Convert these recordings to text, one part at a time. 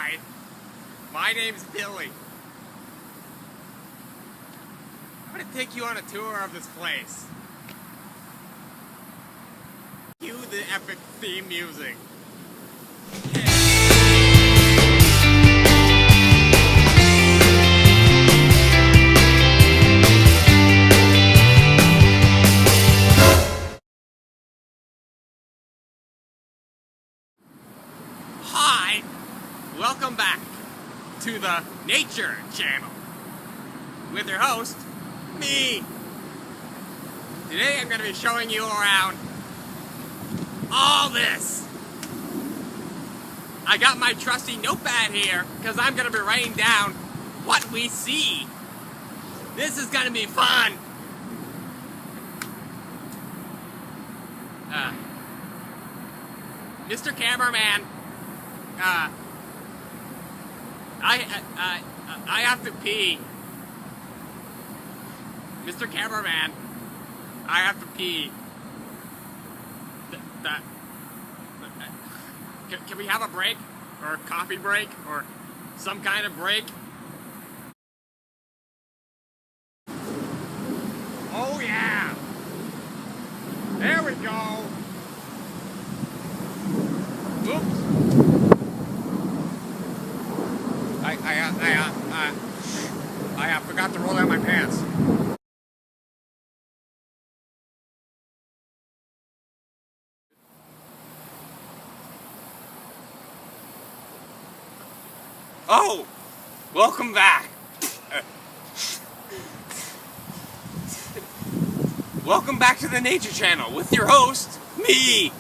Hi, my name's Billy. I'm gonna take you on a tour of this place. Cue the epic theme music. Hi, welcome back to the Nature Channel with your host, me. Today I'm going to be showing you around all this. I got my trusty notepad here because I'm going to be writing down what we see. This is going to be fun. Mr. Cameraman, I have to pee. Mr. Cameraman, I have to pee. Can we have a break? Or a coffee break? Or some kind of break? Oh yeah! There we go! Oops! I forgot to roll down my pants. Oh! Welcome back! Welcome back to the Nature Channel with your host, me!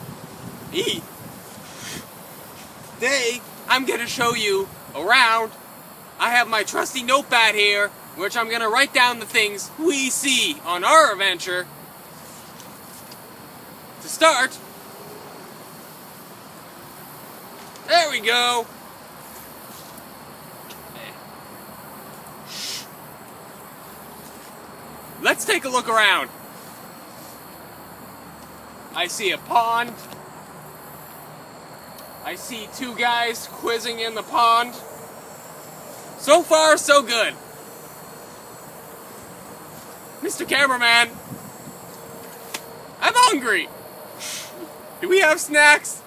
Today, I'm gonna show you around. I have my trusty notepad here, which I'm gonna write down the things we see on our adventure. To start, there we go. Let's take a look around. I see a pond. I see two guys quizzing in the pond. So far, so good. Mr. Cameraman, I'm hungry. Do we have snacks?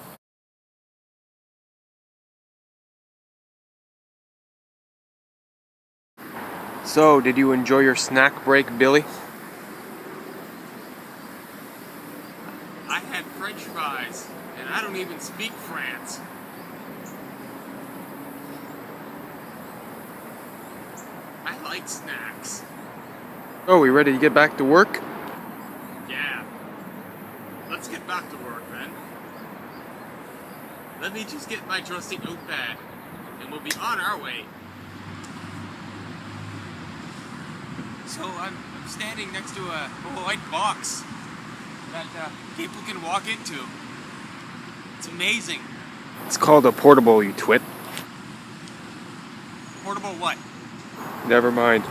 So, did you enjoy your snack break, Billy? I had French fries, and I don't even speak France. I like snacks. Oh, we ready to get back to work? Yeah. Let's get back to work then. Let me just get my trusty notepad, and we'll be on our way. So I'm standing next to a white box that people can walk into. It's amazing. It's called a portable, you twit. Portable what? Never mind.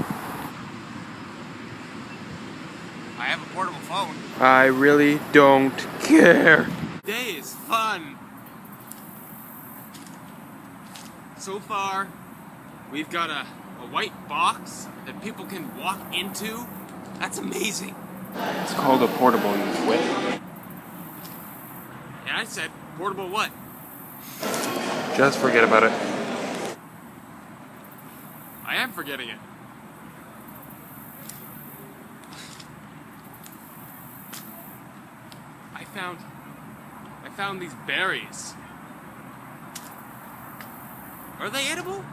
I have a portable phone. I really don't care. Today is fun. So far, we've got a white box that people can walk into. That's amazing. It's called a portable, you twit. And I said, portable what? Just forget about it. I am forgetting it. I found these berries. Are they edible?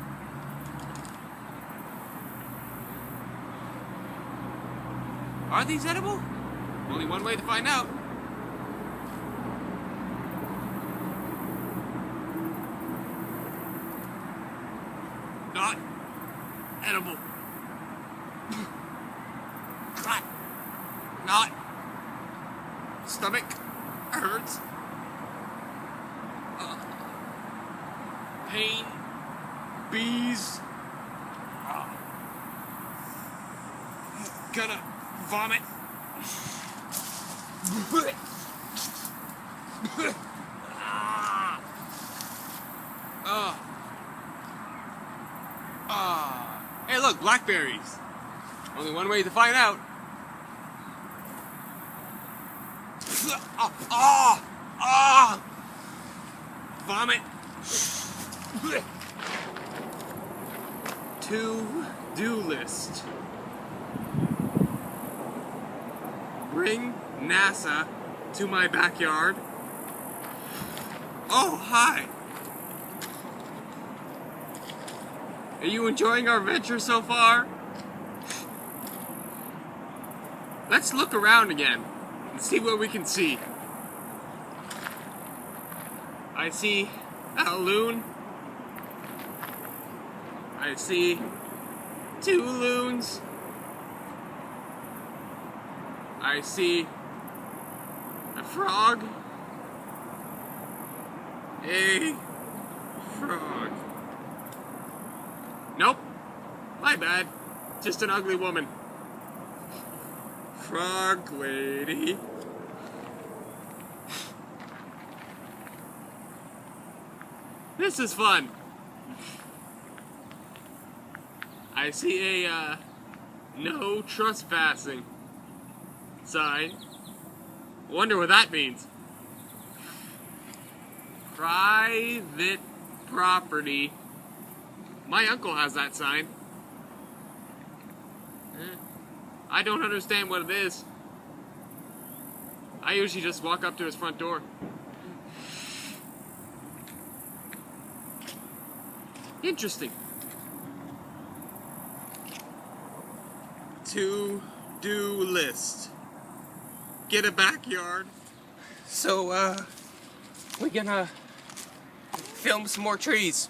Are these edible? Only one way to find out. Not edible. Not. Stomach hurts. Pain. Bees. Gonna vomit. look, blackberries. Only one way to find out. Vomit. To-do list. Bring NASA to my backyard. Oh, hi. Are you enjoying our venture so far? Let's look around again and see what we can see. I see a loon. I see 2 loons. I see a frog. A frog. Nope. My bad. Just an ugly woman. Frog lady. This is fun. I see a no trespassing sign. Wonder what that means. Private property. My uncle has that sign. I don't understand what it is. I usually just walk up to his front door. Interesting. To-do list. Get a backyard. So, we're gonna film some more trees.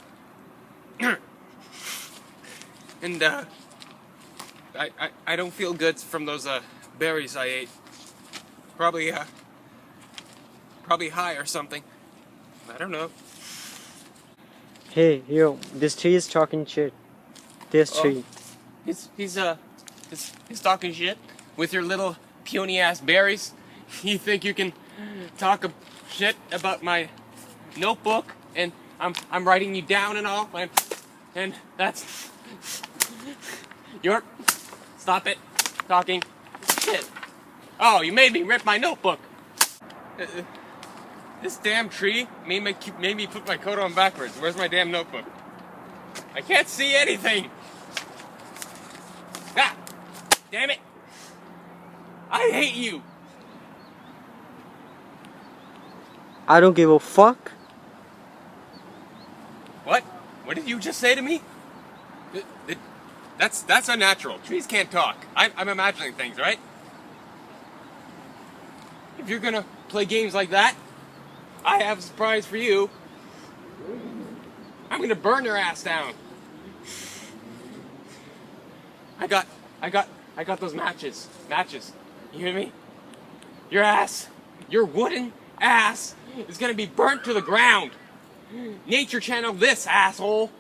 And, I don't feel good from those, berries I ate. Probably high or something. I don't know. Hey, yo, this tree is talking shit. This tree. He's talking shit with your little puny ass berries. You think you can talk shit about my notebook and I'm writing you down and all, and that's York. Stop it, talking shit. Oh, you made me rip my notebook. This damn tree made me put my coat on backwards. Where's my damn notebook? I can't see anything. Ah, damn it. I hate you. I don't give a fuck. What? What did you just say to me? That's unnatural. Trees can't talk. I'm imagining things, right? If you're gonna play games like that, I have a surprise for you. I'm gonna burn your ass down. I got those matches. Matches. You hear me? Your ass, your wooden ass is gonna be burnt to the ground. Nature Channel this, asshole.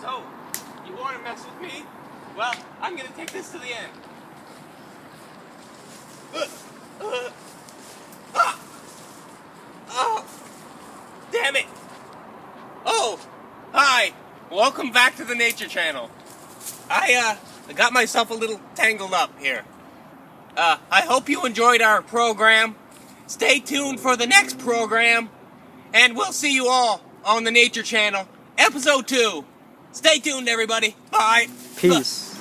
So, you wanna mess with me? Well, I'm gonna take this to the end. Oh, damn it. Oh, hi. Welcome back to the Nature Channel. I got myself a little tangled up here. I hope you enjoyed our program. Stay tuned for the next program, and we'll see you all on the Nature Channel, episode 2. Stay tuned, everybody. Bye. Peace.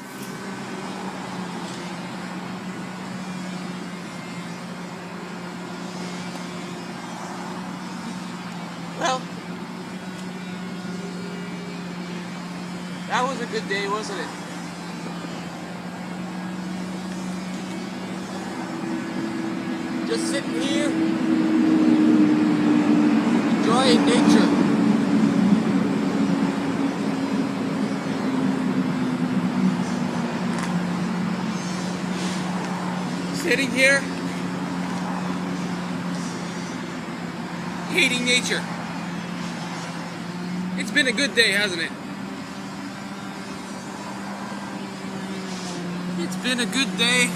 Well, that was a good day, wasn't it? Just sitting here, enjoying nature. Sitting here, hating nature. It's been a good day, hasn't it? It's been a good day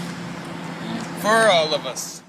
for all of us.